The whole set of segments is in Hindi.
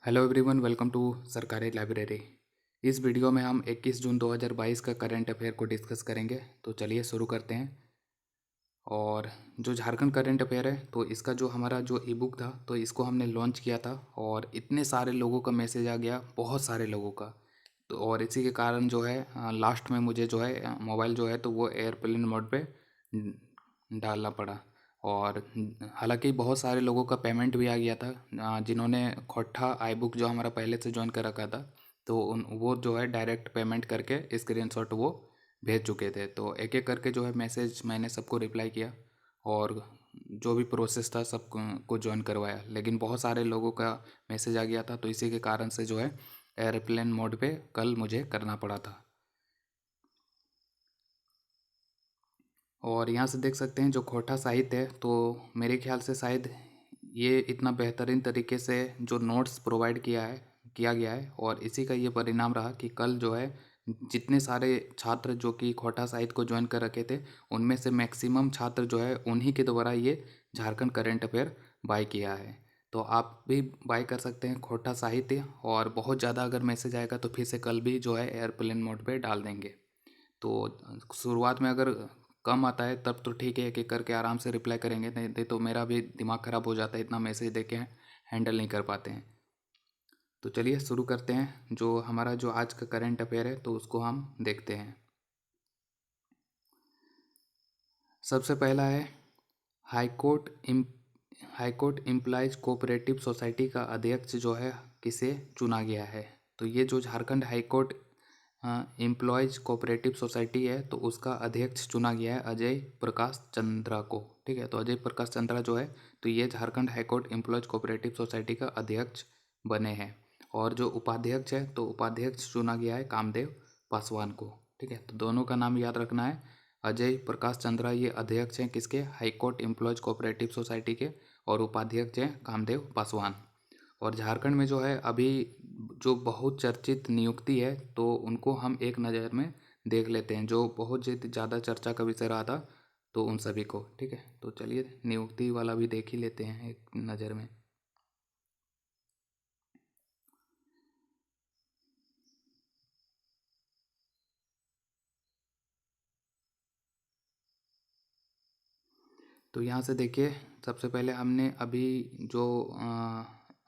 हेलो एवरीवन, वेलकम टू सरकारी लाइब्रेरी। इस वीडियो में हम 21 जून 2022 का करंट अफेयर को डिस्कस करेंगे। तो चलिए शुरू करते हैं। और जो झारखंड करंट अफेयर है तो इसका जो हमारा जो ई बुक था तो इसको हमने लॉन्च किया था और इतने सारे लोगों का मैसेज आ गया, बहुत सारे लोगों का। तो और इसी के कारण जो है लास्ट में मुझे जो है मोबाइल जो है तो वो एयरप्लेन मोड पे डालना पड़ा। और हालांकि बहुत सारे लोगों का पेमेंट भी आ गया था, जिन्होंने खोट्ठा आई बुक जो हमारा पहले से ज्वाइन कर रखा था तो उन वो जो है डायरेक्ट पेमेंट करके स्क्रीनशॉट वो भेज चुके थे। तो एक एक करके जो है मैसेज मैंने सबको रिप्लाई किया और जो भी प्रोसेस था सब को ज्वाइन करवाया। लेकिन बहुत सारे लोगों का मैसेज आ गया था तो इसी के कारण से जो है एयरप्लेन मोड पे कल मुझे करना पड़ा था। और यहाँ से देख सकते हैं जो खोटा साहित्य है तो मेरे ख्याल से शायद ये इतना बेहतरीन तरीके से जो नोट्स प्रोवाइड किया गया है और इसी का ये परिणाम रहा कि कल जो है जितने सारे छात्र जो कि खोटा साहित्य को ज्वाइन कर रखे थे उनमें से मैक्सिमम छात्र जो है उन्हीं के द्वारा ये झारखंड करंट अफेयर बाय किया है। तो आप भी बाय कर सकते हैं खोटा साहित्य। और बहुत ज़्यादा अगर मैसेज आएगा तो फिर से कल भी जो है एयरप्लेन मोड पे डाल देंगे। तो शुरुआत में अगर कम आता है तब तो ठीक है, एक एक करके आराम से रिप्लाई करेंगे, नहीं तो मेरा भी दिमाग ख़राब हो जाता है, इतना मैसेज देके हैंडल नहीं कर पाते हैं। तो चलिए शुरू करते हैं। जो हमारा जो आज का करंट अफेयर है तो उसको हम देखते हैं। सबसे पहला है high court high court employees cooperative society का अध्यक्ष जो है किसे चुना गया है। तो ये जो Jharkhand high court employees cooperative society है तो उसका अध्यक्ष चुना गया है अजय प्रकाश चंद्रा को। ठीक है, तो अजय प्रकाश चंद्रा जो है तो ये Jharkhand high court employees cooperative society का अध्यक्ष बने हैं। और जो उपाध्यक्ष है तो उपाध्यक्ष चुना गया है कामदेव पासवान को। ठीक है, तो दोनों का नाम याद रखना है। अजय प्रकाश चंद्रा ये अध्यक्ष हैं किसके, हाईकोर्ट एम्प्लॉयज़ कोऑपरेटिव सोसाइटी के, और उपाध्यक्ष हैं कामदेव पासवान। और झारखंड में जो है अभी जो बहुत चर्चित नियुक्ति है तो उनको हम एक नज़र में देख लेते हैं, जो बहुत ज़्यादा चर्चा का विषय रहा था तो उन सभी को। ठीक है, तो चलिए नियुक्ति वाला भी देख ही लेते हैं एक नज़र में। तो यहाँ से देखिए, सबसे पहले हमने अभी जो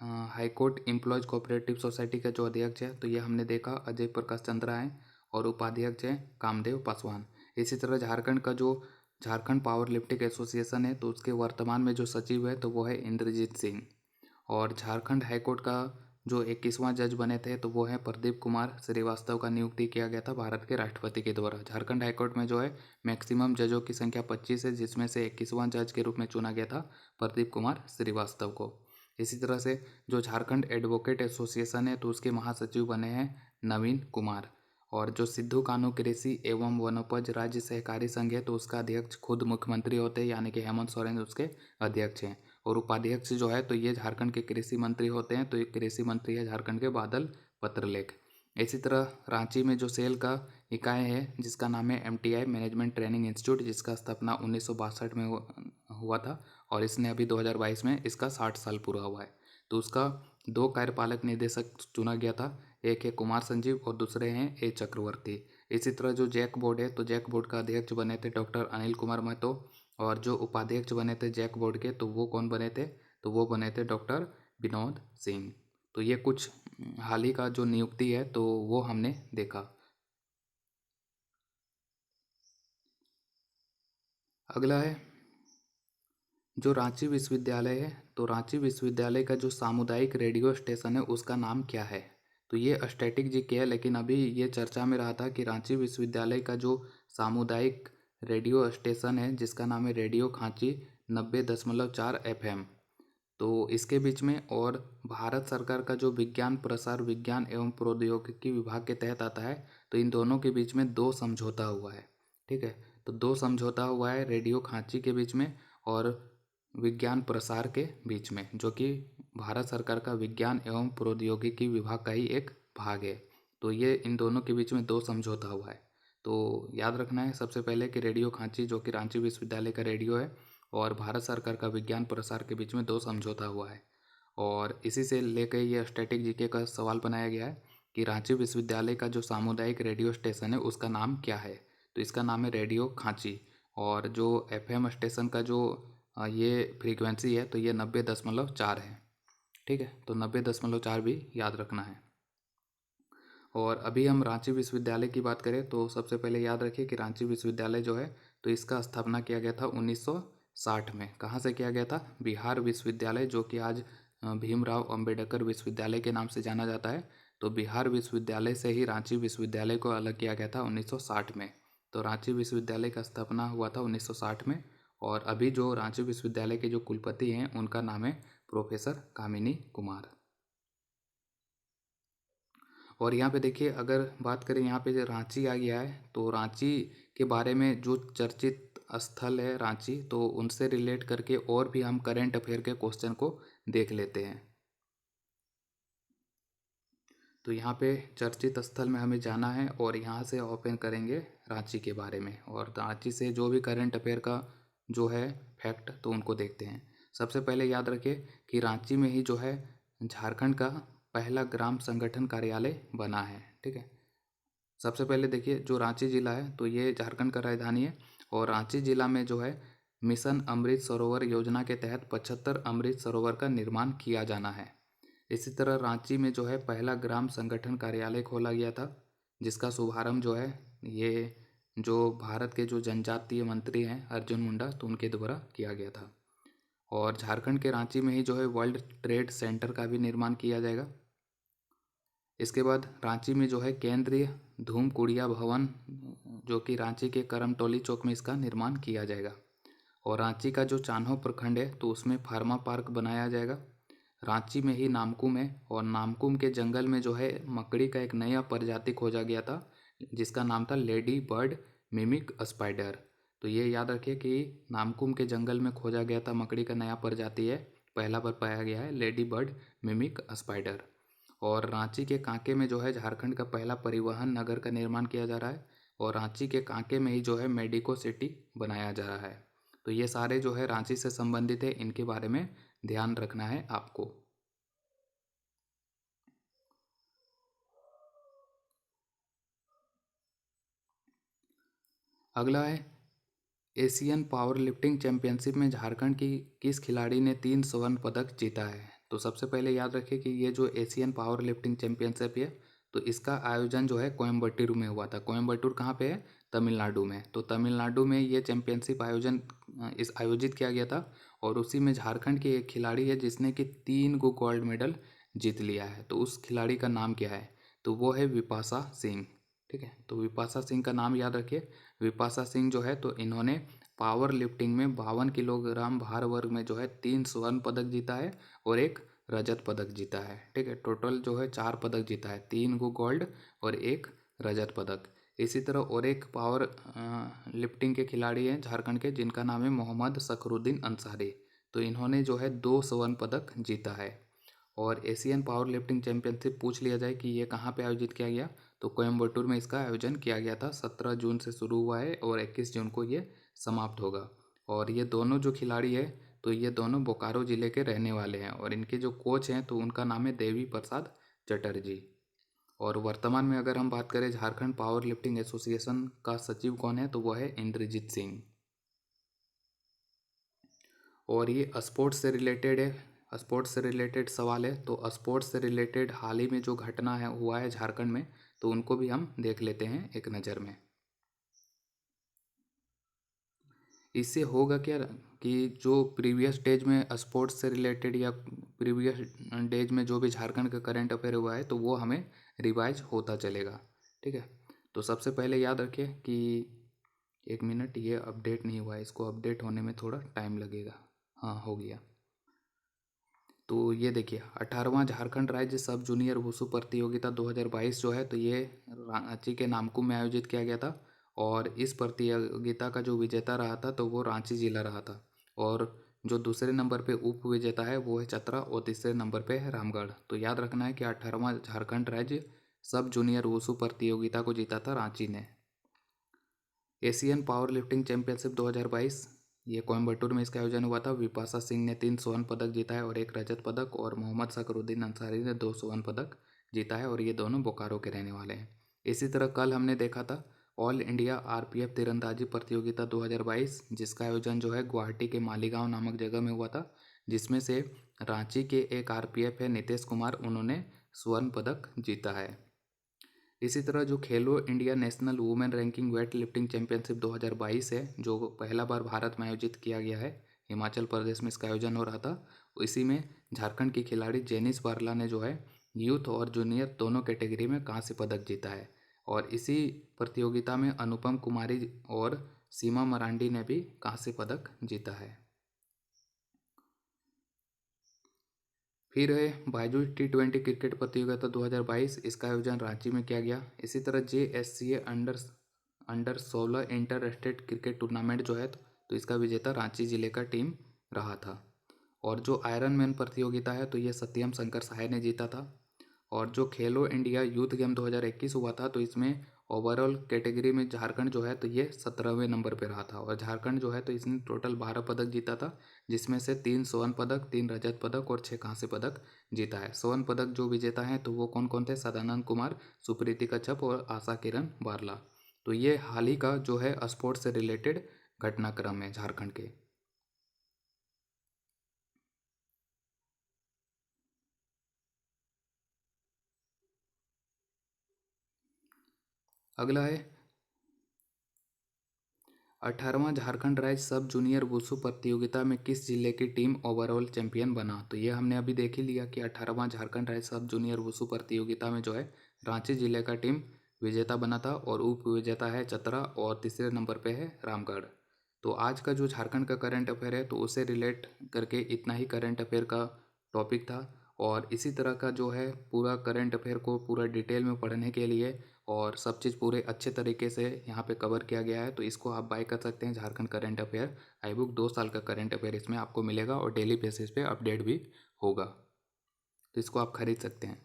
high court employees cooperative society का जो अध्यक्ष है तो ये हमने देखा अजय प्रकाश चंद्रा हैं और उपाध्यक्ष हैं कामदेव पासवान। इसी तरह झारखंड का जो झारखंड पावर लिफ्टिंग एसोसिएशन है तो उसके वर्तमान में जो सचिव है तो वो है इंद्रजीत सिंह। और झारखंड हाईकोर्ट का जो 21वां जज बने थे तो वो है प्रदीप कुमार श्रीवास्तव का नियुक्ति किया गया था भारत के राष्ट्रपति के द्वारा। झारखंड हाईकोर्ट में जो है मैक्सिमम जजों की संख्या 25 है, जिसमें से 21वां जज के रूप में चुना गया था प्रदीप कुमार श्रीवास्तव को। इसी तरह से जो झारखंड एडवोकेट एसोसिएशन है तो उसके महासचिव बने हैं नवीन कुमार। और जो सिद्धू कान्हू कृषि एवं वनोपज राज्य सहकारी संघ है तो उसका अध्यक्ष खुद मुख्यमंत्री होते हैं, यानी कि हेमंत सोरेन उसके अध्यक्ष हैं। और उपाध्यक्ष जो है तो ये झारखंड के कृषि मंत्री होते हैं, तो ये कृषि मंत्री है झारखंड के बादल पत्रलेख। इसी तरह रांची में जो सेल का इकाई है जिसका नाम है MTI मैनेजमेंट ट्रेनिंग इंस्टीट्यूट, जिसका स्थापना 1962 में हुआ था और इसने अभी 2022 में इसका 60 साल पूरा हुआ है। तो उसका 2 कार्यपालक निदेशक चुना गया था, एक है कुमार संजीव और दूसरे हैं A चक्रवर्ती। इसी तरह जो जैक बोर्ड है तो जैक बोर्ड का अध्यक्ष बने थे डॉक्टर अनिल कुमार महतो। और जो उपाध्यक्ष बने थे जैक बोर्ड के तो वो कौन बने थे, तो वो बने थे डॉक्टर विनोद सिंह। तो ये कुछ हाल ही का जो नियुक्ति है तो वो हमने देखा। अगला है जो रांची विश्वविद्यालय है तो रांची विश्वविद्यालय का जो सामुदायिक रेडियो स्टेशन है उसका नाम क्या है। तो ये स्टैटिक जी के है, लेकिन अभी ये चर्चा में रहा था कि रांची विश्वविद्यालय का जो सामुदायिक रेडियो स्टेशन है जिसका नाम है रेडियो खांची 90.4 FM, तो इसके बीच में और भारत सरकार का जो विज्ञान प्रसार विज्ञान एवं प्रौद्योगिकी विभाग के तहत आता है तो इन दोनों के बीच में 2 समझौता हुआ है। ठीक है, तो 2 समझौता हुआ है रेडियो खांची के बीच में और विज्ञान प्रसार के बीच में, जो कि भारत सरकार का विज्ञान एवं प्रौद्योगिकी विभाग का ही एक भाग है। तो ये इन दोनों के बीच में 2 समझौता हुआ है। तो याद रखना है सबसे पहले कि रेडियो खांची जो कि रांची विश्वविद्यालय का रेडियो है और भारत सरकार का विज्ञान प्रसार के बीच में 2 समझौता हुआ है। और इसी से लेकर ये स्टैटिक जीके का सवाल बनाया गया है कि रांची विश्वविद्यालय का जो सामुदायिक रेडियो स्टेशन है उसका नाम क्या है। तो इसका नाम है रेडियो खांची। और जो एफएम स्टेशन का जो ये फ्रीक्वेंसी है तो ये 90.4 है। ठीक है, तो 90.4 भी याद रखना है। और अभी हम रांची विश्वविद्यालय की बात करें तो सबसे पहले याद रखिए कि रांची विश्वविद्यालय जो है तो इसका स्थापना किया गया था 1960 में। कहाँ से किया गया था? बिहार विश्वविद्यालय, जो कि आज भीमराव अंबेडकर विश्वविद्यालय के नाम से जाना जाता है। तो बिहार विश्वविद्यालय से ही रांची विश्वविद्यालय को अलग किया गया था 1960 में। तो रांची विश्वविद्यालय का स्थापना हुआ था 1960 में। और अभी जो रांची विश्वविद्यालय के जो कुलपति हैं उनका नाम है प्रोफेसर कामिनी कुमार। और यहाँ पे देखिए, अगर बात करें यहाँ पे जो रांची आ गया है तो रांची के बारे में जो चर्चित स्थल है रांची, तो उनसे रिलेट करके और भी हम करंट अफेयर के क्वेश्चन को देख लेते हैं। तो यहाँ पे चर्चित स्थल में हमें जाना है और यहाँ से ओपन करेंगे रांची के बारे में, और रांची से जो भी करंट अफेयर का जो है फैक्ट तो उनको देखते हैं। सबसे पहले याद रखें कि रांची में ही जो है झारखंड का पहला ग्राम संगठन कार्यालय बना है। ठीक है, सबसे पहले देखिए जो रांची ज़िला है तो ये झारखंड का राजधानी है। और रांची ज़िला में जो है मिशन अमृत सरोवर योजना के तहत 75 अमृत सरोवर का निर्माण किया जाना है। इसी तरह रांची में जो है पहला ग्राम संगठन कार्यालय खोला गया था, जिसका शुभारंभ जो है ये जो भारत के जो जनजातीय मंत्री हैं अर्जुन मुंडा, तो उनके द्वारा किया गया था। और झारखंड के रांची में ही जो है वर्ल्ड ट्रेड सेंटर का भी निर्माण किया जाएगा। इसके बाद रांची में जो है केंद्रीय धूमकुड़िया भवन, जो कि रांची के करमटोली चौक में इसका निर्माण किया जाएगा। और रांची का जो चान्हो प्रखंड है तो उसमें फार्मा पार्क बनाया जाएगा। रांची में ही नामकुम है, और नामकुम के जंगल में जो है मकड़ी का एक नया प्रजाति खोजा गया था, जिसका नाम था लेडी बर्ड मिमिक स्पाइडर। तो ये याद रखिए कि नामकुम के जंगल में खोजा गया था मकड़ी का नया प्रजाति है, पहला बार पाया गया है लेडी बर्ड मिमिक स्पाइडर। और रांची के कांके में जो है झारखंड का पहला परिवहन नगर का निर्माण किया जा रहा है, और रांची के कांके में ही जो है मेडिको सिटी बनाया जा रहा है। तो ये सारे जो है रांची से संबंधित है, इनके बारे में ध्यान रखना है आपको। अगला है एशियन पावर लिफ्टिंग चैंपियनशिप में झारखंड की किस खिलाड़ी ने 3 स्वर्ण पदक जीता है। तो सबसे पहले याद रखिए कि ये जो एशियन पावर लिफ्टिंग चैंपियनशिप है तो इसका आयोजन जो है कोयम्बटूर में हुआ था। कोयम्बटूर कहाँ पे है? तमिलनाडु में। तो तमिलनाडु में ये चैंपियनशिप आयोजित किया गया था, और उसी में झारखंड की एक खिलाड़ी है जिसने कि 3 गो गोल्ड मेडल जीत लिया है। तो उस खिलाड़ी का नाम क्या है? तो वो है विपाशा सिंह। ठीक है, तो विपाशा सिंह का नाम याद रखिए। विपाशा सिंह जो है तो इन्होंने पावर लिफ्टिंग में 52 किलोग्राम भार वर्ग में जो है 3 स्वर्ण पदक जीता है और एक रजत पदक जीता है। ठीक है, टोटल जो है 4 पदक जीता है, 3 गो गोल्ड और एक रजत पदक। इसी तरह और एक पावर लिफ्टिंग के खिलाड़ी हैं झारखंड के, जिनका नाम है मोहम्मद सखरुद्दीन अंसारी। तो इन्होंने जो है 2 स्वर्ण पदक जीता है। और एशियन पावर लिफ्टिंग चैंपियनशिप पूछ लिया जाए कि ये कहाँ पे आयोजित किया गया, तो कोयम्बटूर में इसका आयोजन किया गया था। 17 जून से शुरू हुआ है और 21 जून को ये समाप्त होगा। और ये दोनों जो खिलाड़ी है तो ये दोनों बोकारो ज़िले के रहने वाले हैं, और इनके जो कोच हैं तो उनका नाम है देवी प्रसाद चटर्जी। और वर्तमान में अगर हम बात करें झारखंड पावर लिफ्टिंग एसोसिएशन का सचिव कौन है, तो वह है इंद्रजीत सिंह। और ये स्पोर्ट्स से रिलेटेड है, स्पोर्ट्स से रिलेटेड सवाल है। तो स्पोर्ट्स से रिलेटेड हाल ही में जो घटना है हुआ है झारखंड में, तो उनको भी हम देख लेते हैं एक नज़र में। इससे होगा क्या कि जो प्रीवियस डेज में स्पोर्ट्स से रिलेटेड या प्रीवियस डेज में जो भी झारखंड का करंट अफेयर हुआ है तो वो हमें रिवाइज होता चलेगा। ठीक है, तो सबसे पहले याद रखिए कि एक मिनट, ये अपडेट नहीं हुआ है, इसको अपडेट होने में थोड़ा टाइम लगेगा। हाँ, हो गया। तो ये देखिए 18वां झारखंड राज्य सब जूनियर वुशु प्रतियोगिता 2022 जो है तो ये रांची के नामकुम में आयोजित किया गया था। और इस प्रतियोगिता का जो विजेता रहा था तो वो रांची जिला रहा था। और जो दूसरे नंबर पे उप विजेता है वो है चतरा, और तीसरे नंबर पे है रामगढ़। तो याद रखना है कि 18वां झारखंड राज्य सब जूनियर वुशु प्रतियोगिता को जीता था रांची ने। एशियन पावर लिफ्टिंग चैंपियनशिप 2022 ये कोयम्बटूर में इसका आयोजन हुआ था। विपाशा सिंह ने 3 स्वर्ण पदक जीता है और 1 रजत पदक, और मोहम्मद सकरुद्दीन अंसारी ने 2 स्वर्ण पदक जीता है, और ये दोनों बोकारो के रहने वाले हैं। इसी तरह कल हमने देखा था ऑल इंडिया आरपीएफ तीरंदाजी प्रतियोगिता 2022, जिसका आयोजन जो है गुवाहाटी के मालीगांव नामक जगह में हुआ था, जिसमें से रांची के एक आरपीएफ है नीतेश कुमार, उन्होंने स्वर्ण पदक जीता है। इसी तरह जो खेलो India national women ranking weight lifting championship 2022 है, जो पहला बार भारत में आयोजित किया गया है, हिमाचल प्रदेश में इसका आयोजन हो रहा था। इसी में झारखंड की खिलाड़ी जेनिस बारला ने जो है यूथ और जूनियर दोनों कैटेगरी में कांस्य पदक जीता है, और इसी प्रतियोगिता में अनुपम कुमारी और सीमा मरांडी ने भी कांस्य पदक जीता है। फिर है बायजू T20 क्रिकेट प्रतियोगिता 2022, इसका आयोजन रांची में किया गया। इसी तरह JSCA under 16 inter state cricket tournament जो है, तो इसका विजेता रांची जिले का टीम रहा था। और जो आयरन मैन प्रतियोगिता है, तो ये सत्यम शंकर साय ने जीता था। और जो खेलो इंडिया यूथ गेम 2021 हुआ था, तो इसमें ओवरऑल कैटेगरी में झारखंड जो है, तो ये 17वें नंबर पे रहा था, और झारखंड जो है तो इसने टोटल 12 पदक जीता था, जिसमें से 3 स्वर्ण पदक, 3 रजत पदक और 6 कांस्य पदक जीता है। स्वर्ण पदक जो विजेता हैं तो वो कौन कौन थे? सदानंद कुमार, सुप्रीति कच्छप और आशा किरण बारला। तो ये हाल ही का जो है स्पोर्ट्स से रिलेटेड घटनाक्रम है झारखंड के। अगला है 18वां झारखंड राज्य सब जूनियर वुशु प्रतियोगिता में किस जिले की टीम ओवरऑल चैंपियन बना? तो ये हमने अभी देख ही लिया कि 18वां झारखंड राज्य सब जूनियर वुशु प्रतियोगिता में जो है रांची जिले का टीम विजेता बना था, और उप विजेता है चतरा, और तीसरे नंबर पे है रामगढ़। तो आज का जो झारखंड का करंट अफेयर है, तो उसे रिलेट करके इतना ही करंट अफेयर का टॉपिक था। और इसी तरह का जो है पूरा करंट अफेयर को पूरा डिटेल में पढ़ने के लिए और सब चीज़ पूरे अच्छे तरीके से यहाँ पे कवर किया गया है, तो इसको आप बाय कर सकते हैं। Jharkhand current affair I book 2 साल का करंट अफेयर इसमें आपको मिलेगा, और डेली बेसिस पे अपडेट भी होगा, तो इसको आप खरीद सकते हैं।